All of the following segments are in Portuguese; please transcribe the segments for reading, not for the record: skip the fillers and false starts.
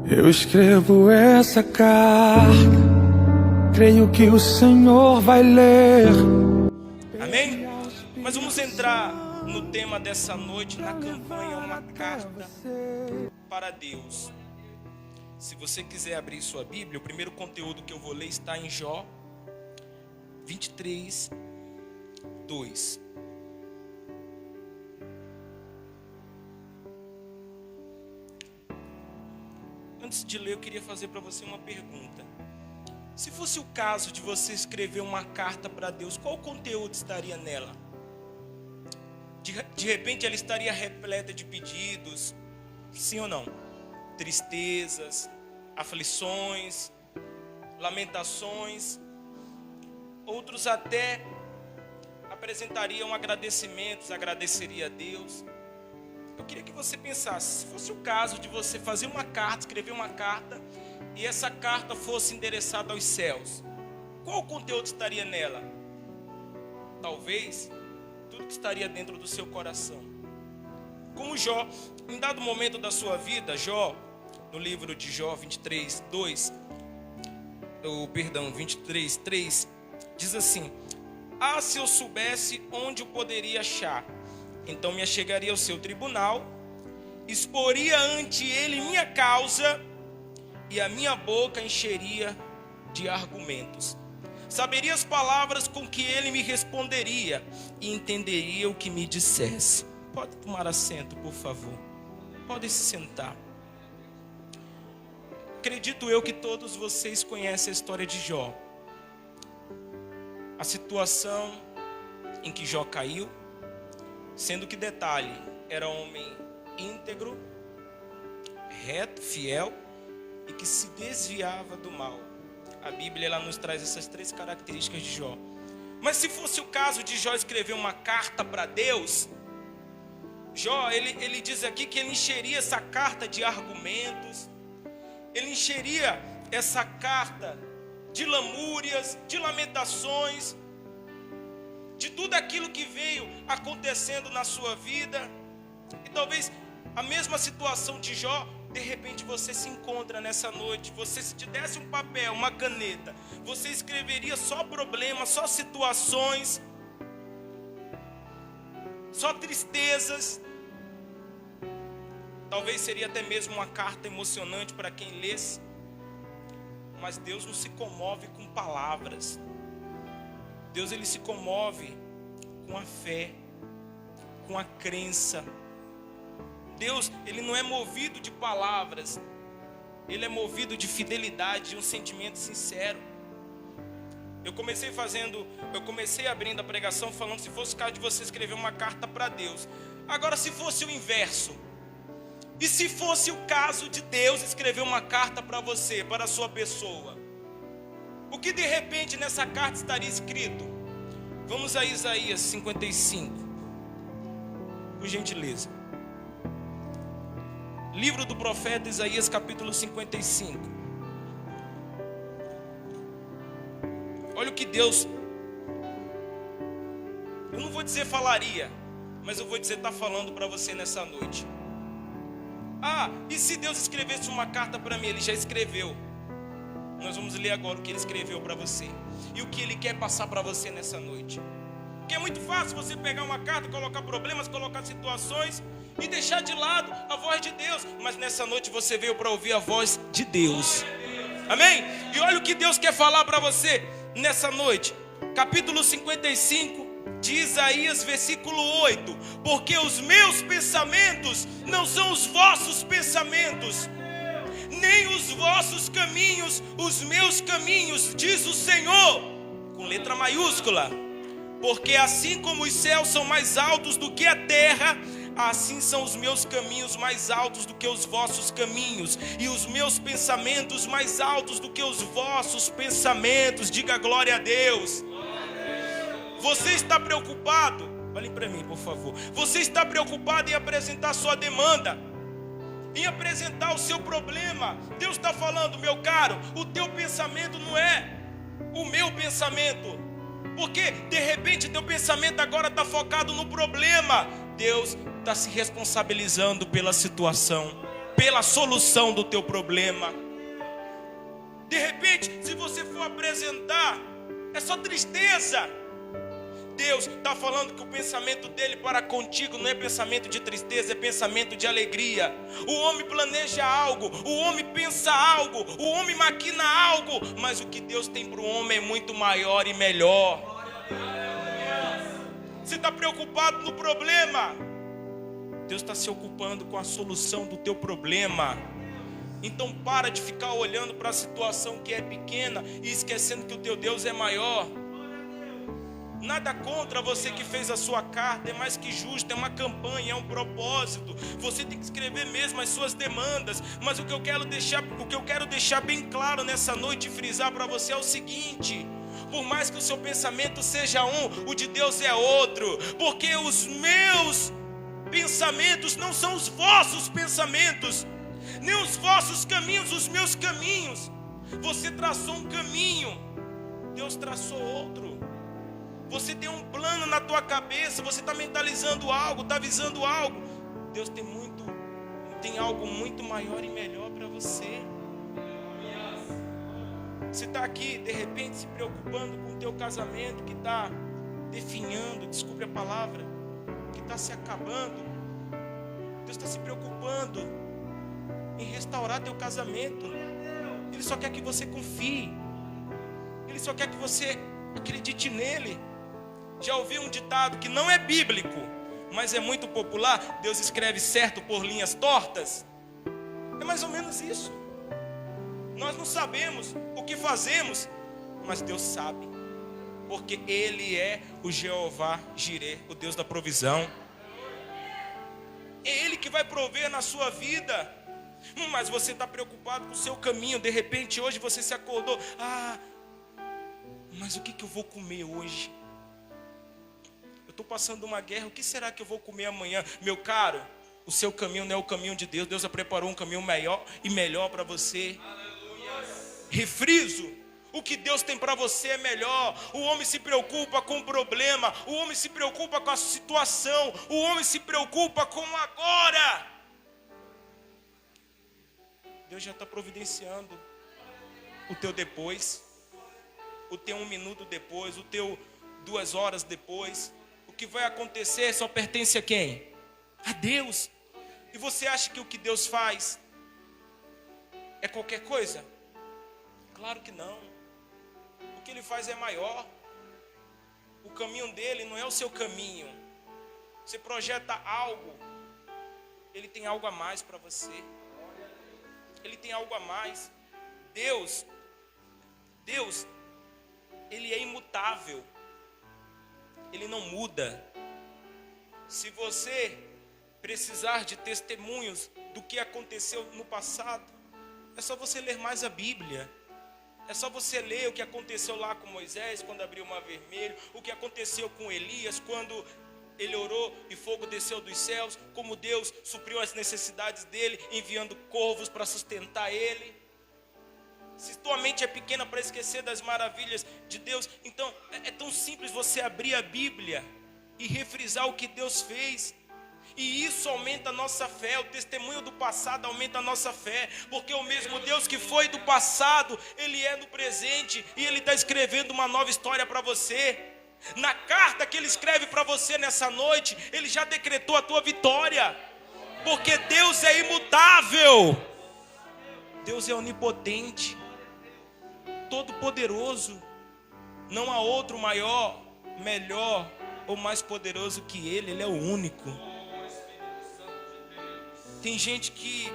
Eu escrevo essa carta, creio que o Senhor vai ler. Amém? Mas vamos entrar no tema dessa noite, na campanha Uma Carta para Deus. Se você quiser abrir sua Bíblia, o primeiro conteúdo que eu vou ler está em Jó 23, 2. Antes de ler, eu queria fazer para você uma pergunta. Se fosse o caso de você escrever uma carta para Deus, qual conteúdo estaria nela? De repente ela estaria repleta de pedidos, sim ou não? Tristezas, aflições, lamentações. Outros até apresentariam agradecimentos, agradeceria a Deus. Eu queria que você pensasse, se fosse o caso de você fazer uma carta, escrever uma carta, e essa carta fosse endereçada aos céus, qual conteúdo estaria nela? Talvez tudo que estaria dentro do seu coração. Como Jó, em dado momento da sua vida, Jó, no livro de Jó 23, 3, diz assim: ah, se eu soubesse onde o poderia achar, então me achegaria ao seu tribunal, exporia ante ele minha causa, e a minha boca encheria de argumentos. Saberia as palavras com que ele me responderia, e entenderia o que me dissesse. Pode tomar assento, por favor. Pode se sentar. Acredito eu que todos vocês conhecem a história de Jó. A situação em que Jó caiu, sendo que, detalhe, era homem íntegro, reto, fiel e que se desviava do mal. A Bíblia ela nos traz essas três características de Jó. Mas se fosse o caso de Jó escrever uma carta para Deus, Jó, ele diz aqui que ele encheria essa carta de argumentos, ele encheria essa carta de lamúrias, de lamentações, de tudo aquilo que veio acontecendo na sua vida. E talvez a mesma situação de Jó, de repente você se encontra nessa noite. Você, se te desse um papel, uma caneta, você escreveria só problemas, só situações, só tristezas. Talvez seria até mesmo uma carta emocionante para quem lesse. Mas Deus não se comove com palavras. Deus ele se comove com a fé, com a crença. Deus ele não é movido de palavras, ele é movido de fidelidade, de um sentimento sincero. Eu comecei abrindo a pregação falando se fosse o caso de você escrever uma carta para Deus. Agora, se fosse o inverso, e se fosse o caso de Deus escrever uma carta para você, para a sua pessoa, o que de repente nessa carta estaria escrito? Vamos a Isaías 55, por gentileza. Livro do profeta Isaías, capítulo 55. Olha o que Deus, eu não vou dizer falaria, mas eu vou dizer está falando para você nessa noite. Ah, e se Deus escrevesse uma carta para mim? Ele já escreveu. Nós vamos ler agora o que ele escreveu para você e o que ele quer passar para você nessa noite. Porque é muito fácil você pegar uma carta, colocar problemas, colocar situações e deixar de lado a voz de Deus. Mas nessa noite você veio para ouvir a voz de Deus. Amém? E olha o que Deus quer falar para você nessa noite. Capítulo 55 de Isaías, versículo 8. Porque os meus pensamentos não são os vossos pensamentos, nem os vossos caminhos, os meus caminhos, diz o Senhor, com letra maiúscula. Porque assim como os céus são mais altos do que a terra, assim são os meus caminhos mais altos do que os vossos caminhos, e os meus pensamentos mais altos do que os vossos pensamentos. Diga glória a Deus. Você está preocupado? Olhem para mim, por favor. Você está preocupado em apresentar sua demanda, em apresentar o seu problema? Deus está falando, meu caro, o teu pensamento não é o meu pensamento. Porque de repente teu pensamento agora está focado no problema. Deus está se responsabilizando pela situação, pela solução do teu problema. De repente, se você for apresentar, é só tristeza. Deus está falando que o pensamento dele para contigo não é pensamento de tristeza, é pensamento de alegria. O homem planeja algo, o homem pensa algo, o homem maquina algo, mas o que Deus tem para o homem é muito maior e melhor. Você está preocupado no problema? Deus está se ocupando com a solução do teu problema. Então para de ficar olhando para a situação que é pequena e esquecendo que o teu Deus é maior. Nada contra você que fez a sua carta, é mais que justo, é uma campanha, é um propósito. Você tem que escrever mesmo as suas demandas, mas o que eu quero deixar bem claro nessa noite e frisar para você é o seguinte: por mais que o seu pensamento seja um, o de Deus é outro, porque os meus pensamentos não são os vossos pensamentos, nem os vossos caminhos, os meus caminhos. Você traçou um caminho, Deus traçou outro. Você tem um plano na tua cabeça, você está mentalizando algo, está visando algo. Deus tem algo muito maior e melhor para você. Você está aqui, de repente, se preocupando com o teu casamento que está definhando, desculpe a palavra, que está se acabando. Deus está se preocupando em restaurar teu casamento. Ele só quer que você confie. Ele só quer que você acredite nele. Já ouvi um ditado que não é bíblico, mas é muito popular: Deus escreve certo por linhas tortas. É mais ou menos isso. Nós não sabemos o que fazemos, mas Deus sabe, porque Ele é o Jeová Jireh, o Deus da provisão. É Ele que vai prover na sua vida. Mas você está preocupado com o seu caminho. De repente hoje você se acordou: mas o que eu vou comer hoje? Eu estou passando uma guerra, o que será que eu vou comer amanhã? Meu caro, o seu caminho não é o caminho de Deus. Deus já preparou um caminho maior e melhor para você. Refriso: o que Deus tem para você é melhor. O homem se preocupa com o problema, o homem se preocupa com a situação, o homem se preocupa com o agora. Deus já está providenciando o teu depois, o teu 1 minuto depois, o teu 2 horas depois. O que vai acontecer só pertence a quem? A Deus. E você acha que o que Deus faz é qualquer coisa? Claro que não. O que Ele faz é maior. O caminho dele não é o seu caminho. Você projeta algo, Ele tem algo a mais para você. Ele tem algo a mais. Deus, Ele é imutável. Ele não muda. Se você precisar de testemunhos do que aconteceu no passado, é só você ler mais a Bíblia. É só você ler o que aconteceu lá com Moisés, quando abriu o mar vermelho, o que aconteceu com Elias, quando ele orou e fogo desceu dos céus, como Deus supriu as necessidades dele, enviando corvos para sustentar ele. Se tua mente é pequena para esquecer das maravilhas de Deus, então é tão simples você abrir a Bíblia e refrisar o que Deus fez. E isso aumenta a nossa fé. O testemunho do passado aumenta a nossa fé, porque o mesmo Deus que foi do passado, Ele é no presente, e Ele está escrevendo uma nova história para você. Na carta que Ele escreve para você nessa noite, Ele já decretou a tua vitória, porque Deus é imutável. Deus é onipotente, todo-poderoso. Não há outro maior, melhor ou mais poderoso que Ele. Ele é o único. Tem gente que,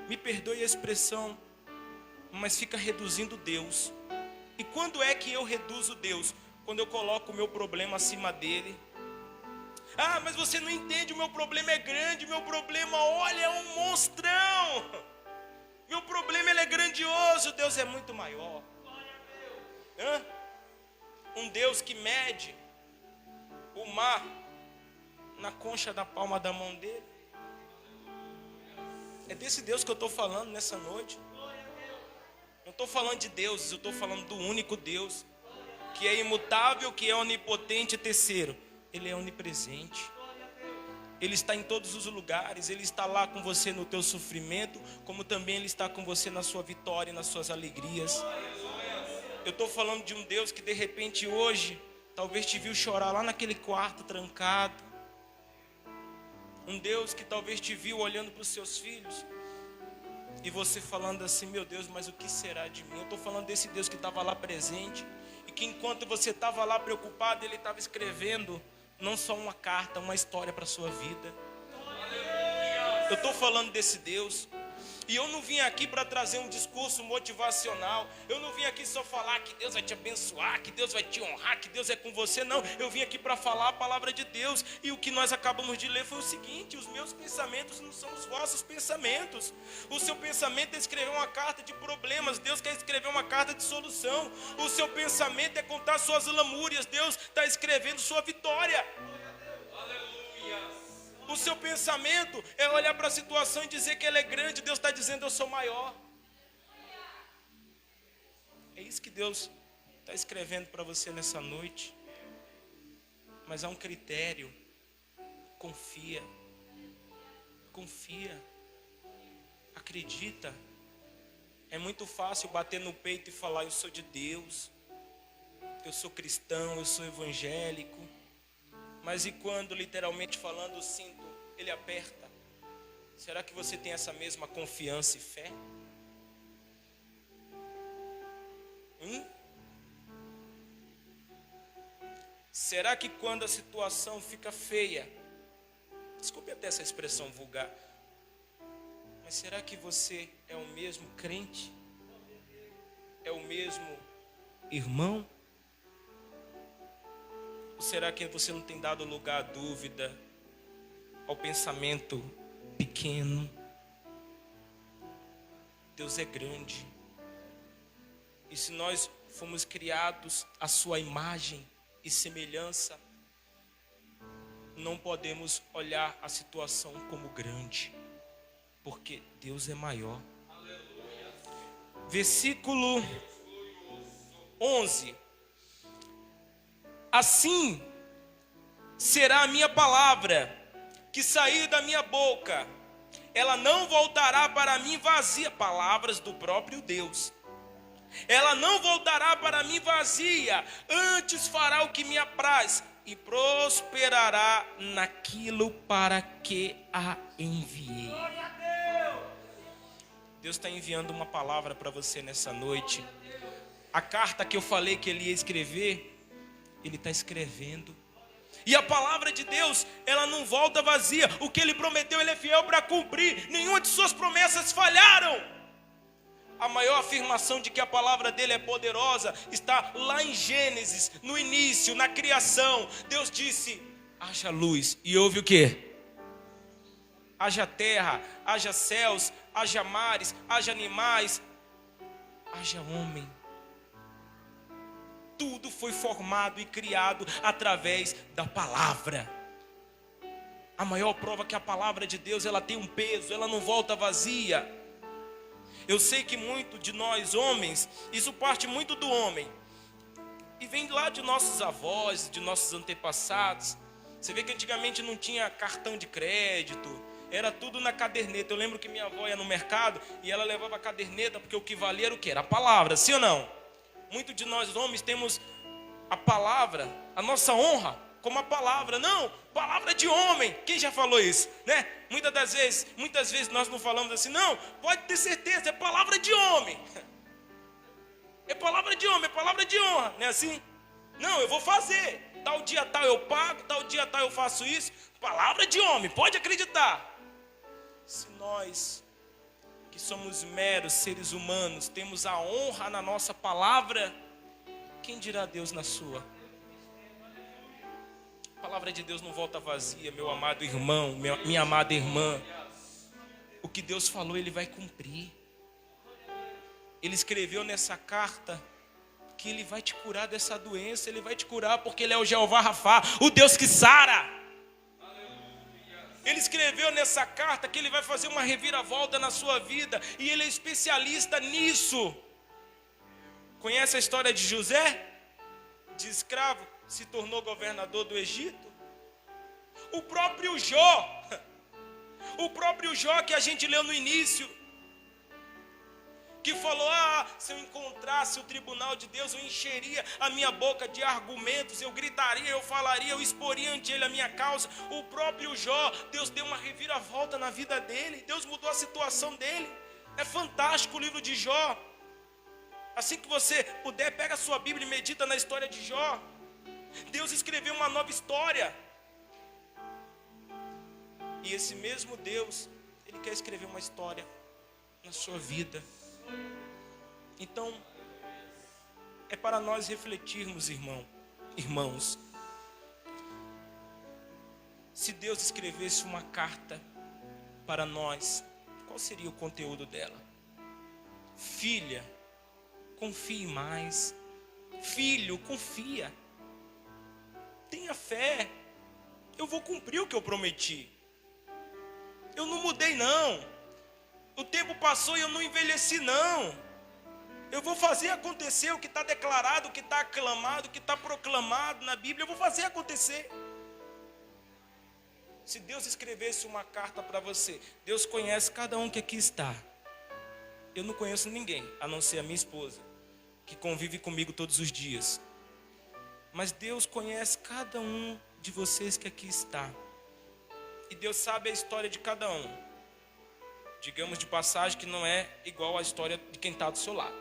me perdoe a expressão, mas fica reduzindo Deus. E quando é que eu reduzo Deus? Quando eu coloco o meu problema acima dele. Mas você não entende, o meu problema é grande. Meu problema, olha, é um monstrão. Meu problema, ele é grandioso. Deus é muito maior. Um Deus que mede o mar na concha da palma da mão dele. É desse Deus que eu estou falando nessa noite. Não estou falando de deuses, eu estou falando do único Deus, que é imutável, que é onipotente. Terceiro, Ele é onipresente. Ele está em todos os lugares. Ele está lá com você no teu sofrimento, como também Ele está com você na sua vitória e nas suas alegrias. Eu estou falando de um Deus que de repente hoje talvez te viu chorar lá naquele quarto trancado. Um Deus que talvez te viu olhando para os seus filhos e você falando assim: meu Deus, mas o que será de mim? Eu estou falando desse Deus que estava lá presente e que enquanto você estava lá preocupado, Ele estava escrevendo não só uma carta, uma história para a sua vida. Eu estou falando desse Deus. E eu não vim aqui para trazer um discurso motivacional. Eu não vim aqui só falar que Deus vai te abençoar, que Deus vai te honrar, que Deus é com você. Não, eu vim aqui para falar a palavra de Deus. E o que nós acabamos de ler foi o seguinte: os meus pensamentos não são os vossos pensamentos. O seu pensamento é escrever uma carta de problemas. Deus quer escrever uma carta de solução. O seu pensamento é contar suas lamúrias. Deus está escrevendo sua vitória. O seu pensamento é olhar para a situação e dizer que ela é grande. Deus está dizendo: eu sou maior. É isso que Deus está escrevendo para você nessa noite. Mas há um critério: confia. Confia. Acredita. É muito fácil bater no peito e falar: eu sou de Deus, eu sou cristão, eu sou evangélico. Mas e quando, literalmente falando, o cinto ele aperta? Será que você tem essa mesma confiança e fé? Será que quando a situação fica feia, desculpe até essa expressão vulgar, mas será que você é o mesmo crente? É o mesmo irmão? Ou será que você não tem dado lugar à dúvida, ao pensamento pequeno? Deus é grande. E se nós fomos criados à sua imagem e semelhança, não podemos olhar a situação como grande, porque Deus é maior. Versículo 11. Assim será a minha palavra que sair da minha boca, ela não voltará para mim vazia. Palavras do próprio Deus. Ela não voltará para mim vazia, antes fará o que me apraz e prosperará naquilo para que a enviei. Deus está enviando uma palavra para você nessa noite. A carta que eu falei que Ele ia escrever, Ele está escrevendo. E a palavra de Deus, ela não volta vazia. O que Ele prometeu, Ele é fiel para cumprir. Nenhuma de suas promessas falharam. A maior afirmação de que a palavra dele é poderosa está lá em Gênesis, no início, na criação. Deus disse: haja luz. E houve o quê? Haja terra, haja céus, haja mares, haja animais, haja homem. Tudo foi formado e criado através da palavra. A maior prova que a palavra de Deus, ela tem um peso, ela não volta vazia. Eu sei que muito de nós homens, isso parte muito do homem, e vem lá de nossos avós, de nossos antepassados. Você vê que antigamente não tinha cartão de crédito, era tudo na caderneta. Eu lembro que minha avó ia no mercado e ela levava a caderneta, porque o que valia era o quê? Era a palavra, sim ou não? Muito de nós homens temos a palavra, a nossa honra como a palavra. Não, palavra de homem. Quem já falou isso, né? Muitas vezes nós não falamos assim. Não, pode ter certeza, é palavra de homem. É palavra de homem, é palavra de honra. Não é assim? Não, eu vou fazer. Tal dia tal eu pago, tal dia tal eu faço isso. Palavra de homem, pode acreditar. Se nós, que somos meros seres humanos, temos a honra na nossa palavra, quem dirá Deus na sua? A palavra de Deus não volta vazia, meu amado irmão, minha amada irmã. O que Deus falou, Ele vai cumprir. Ele escreveu nessa carta que Ele vai te curar dessa doença. Ele vai te curar porque Ele é o Jeová Rafá, o Deus que sara. Ele escreveu nessa carta que Ele vai fazer uma reviravolta na sua vida, e Ele é especialista nisso. Conhece a história de José? De escravo, se tornou governador do Egito. O próprio Jó que a gente leu no início, que falou, se eu encontrasse o tribunal de Deus, eu encheria a minha boca de argumentos, eu gritaria, eu falaria, eu exporia ante ele a minha causa. O próprio Jó, Deus deu uma reviravolta na vida dele, Deus mudou a situação dele. É fantástico o livro de Jó. Assim que você puder, pega a sua Bíblia e medita na história de Jó. Deus escreveu uma nova história. E esse mesmo Deus, Ele quer escrever uma história na sua vida. Então, é para nós refletirmos, irmãos. Se Deus escrevesse uma carta para nós, qual seria o conteúdo dela? Filha, confie mais. Filho, confia. Tenha fé. Eu vou cumprir o que eu prometi. Eu não mudei não. O tempo passou e eu não envelheci não. Eu vou fazer acontecer o que está declarado, o que está aclamado, o que está proclamado na Bíblia. Eu vou fazer acontecer. Se Deus escrevesse uma carta para você, Deus conhece cada um que aqui está. Eu não conheço ninguém, a não ser a minha esposa, que convive comigo todos os dias. Mas Deus conhece cada um de vocês que aqui está. E Deus sabe a história de cada um. Digamos de passagem que não é igual à história de quem está do seu lado.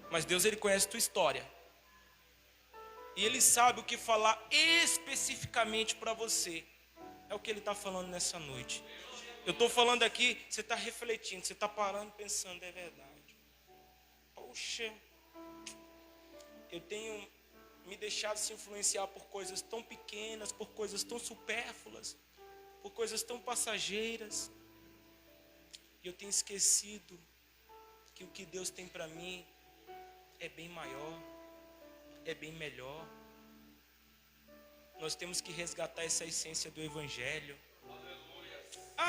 Mas Deus, Ele conhece a tua história. E Ele sabe o que falar especificamente para você. É o que Ele está falando nessa noite. Eu estou falando aqui, você está refletindo, você está parando e pensando, é verdade. Poxa, eu tenho me deixado se influenciar por coisas tão pequenas, por coisas tão supérfluas, por coisas tão passageiras. E eu tenho esquecido que o que Deus tem para mim é bem maior, é bem melhor. Nós temos que resgatar essa essência do Evangelho.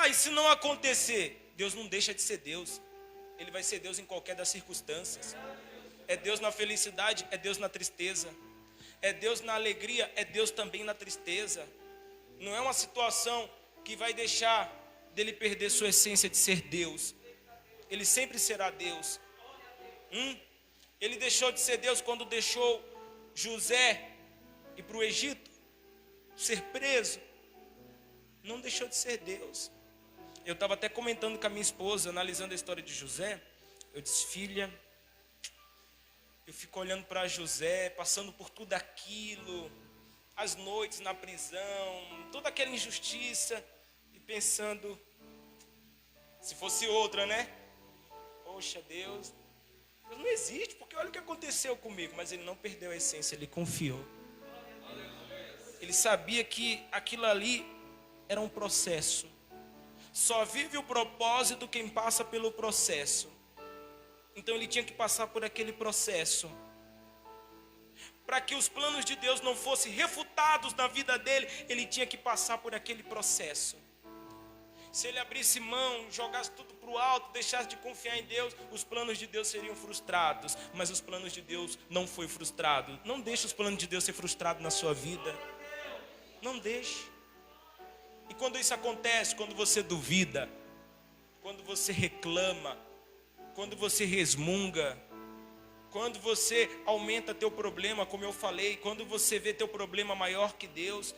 E se não acontecer? Deus não deixa de ser Deus. Ele vai ser Deus em qualquer das circunstâncias. É Deus na felicidade, é Deus na tristeza. É Deus na alegria, é Deus também na tristeza. Não é uma situação que vai deixar dele perder sua essência de ser Deus. Ele sempre será Deus. Ele deixou de ser Deus quando deixou José ir para o Egito, ser preso. Não deixou de ser Deus. Eu estava até comentando com a minha esposa, analisando a história de José. Eu disse, filha, eu fico olhando para José, passando por tudo aquilo, as noites na prisão, toda aquela injustiça, e pensando, se fosse outra, né? Poxa, Deus não existe, porque olha o que aconteceu comigo. Mas ele não perdeu a essência, ele confiou. Ele sabia que aquilo ali era um processo. Só vive o propósito quem passa pelo processo. Então ele tinha que passar por aquele processo. Para que os planos de Deus não fossem refutados na vida dele, ele tinha que passar por aquele processo. Se ele abrisse mão, jogasse tudo para o alto, deixasse de confiar em Deus, os planos de Deus seriam frustrados. Mas os planos de Deus não foi frustrado. Não deixe os planos de Deus ser frustrados na sua vida. Não deixe. E quando isso acontece, quando você duvida, quando você reclama, quando você resmunga, quando você aumenta teu problema, como eu falei, quando você vê teu problema maior que Deus,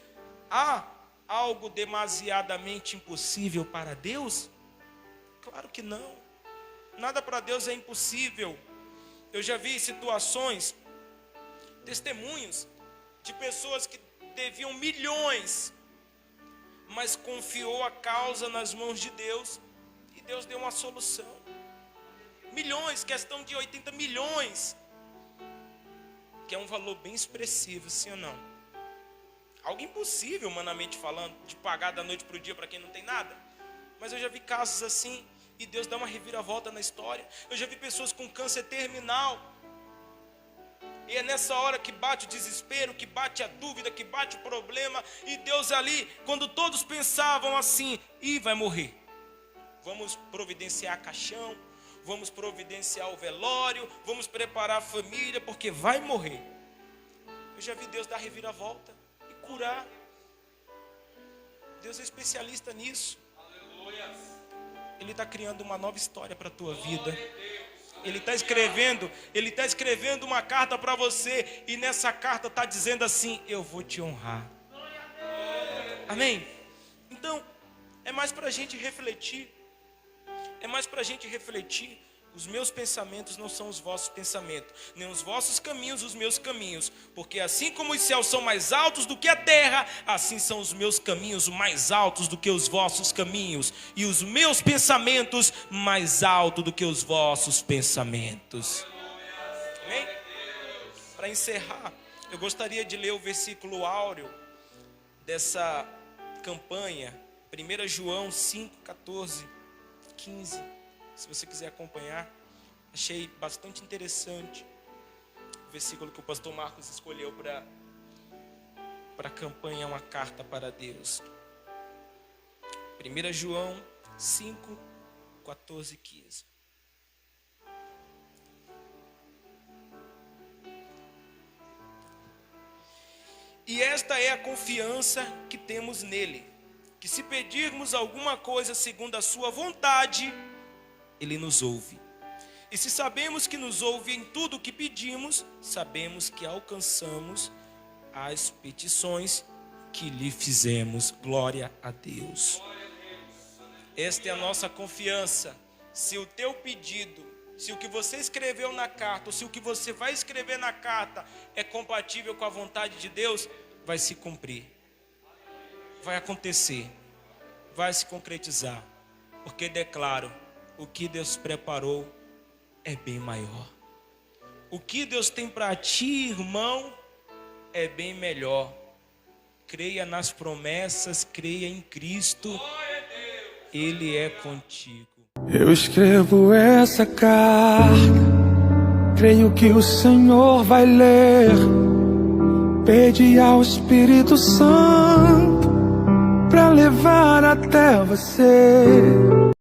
há algo demasiadamente impossível para Deus? Claro que não. Nada para Deus é impossível. Eu já vi situações, testemunhos de pessoas que deviam milhões, mas confiou a causa nas mãos de Deus e Deus deu uma solução. Milhões, questão de 80 milhões, que é um valor bem expressivo, sim ou não? Algo impossível, humanamente falando, de pagar da noite para o dia para quem não tem nada. Mas eu já vi casos assim, e Deus dá uma reviravolta na história. Eu já vi pessoas com câncer terminal, e é nessa hora que bate o desespero, que bate a dúvida, que bate o problema. E Deus ali, quando todos pensavam assim, vai morrer, vamos providenciar caixão, vamos providenciar o velório, vamos preparar a família, porque vai morrer. Eu já vi Deus dar reviravolta e curar. Deus é especialista nisso. Ele está criando uma nova história para a tua vida. Ele está escrevendo uma carta para você. E nessa carta está dizendo assim: eu vou te honrar. Amém? Então, é mais para a gente refletir. Os meus pensamentos não são os vossos pensamentos, nem os vossos caminhos os meus caminhos. Porque assim como os céus são mais altos do que a terra, assim são os meus caminhos mais altos do que os vossos caminhos, e os meus pensamentos mais altos do que os vossos pensamentos. Amém? Para encerrar, eu gostaria de ler o versículo áureo dessa campanha, 1 João 5, 14, 15. Se você quiser acompanhar, achei bastante interessante o versículo que o pastor Marcos escolheu para a campanha Uma Carta para Deus. 1 João 5, 14 e 15. E esta é a confiança que temos nele, que se pedirmos alguma coisa segundo a sua vontade, Ele nos ouve. E se sabemos que nos ouve em tudo o que pedimos, sabemos que alcançamos as petições que lhe fizemos. Glória a Deus. Esta é a nossa confiança. Se o teu pedido, se o que você escreveu na carta, ou se o que você vai escrever na carta é compatível com a vontade de Deus, vai se cumprir. Vai acontecer. Vai se concretizar. Porque declaro: o que Deus preparou é bem maior. O que Deus tem para ti, irmão, é bem melhor. Creia nas promessas, creia em Cristo. Ele é contigo. Eu escrevo essa carta, creio que o Senhor vai ler. Pede ao Espírito Santo para levar até você.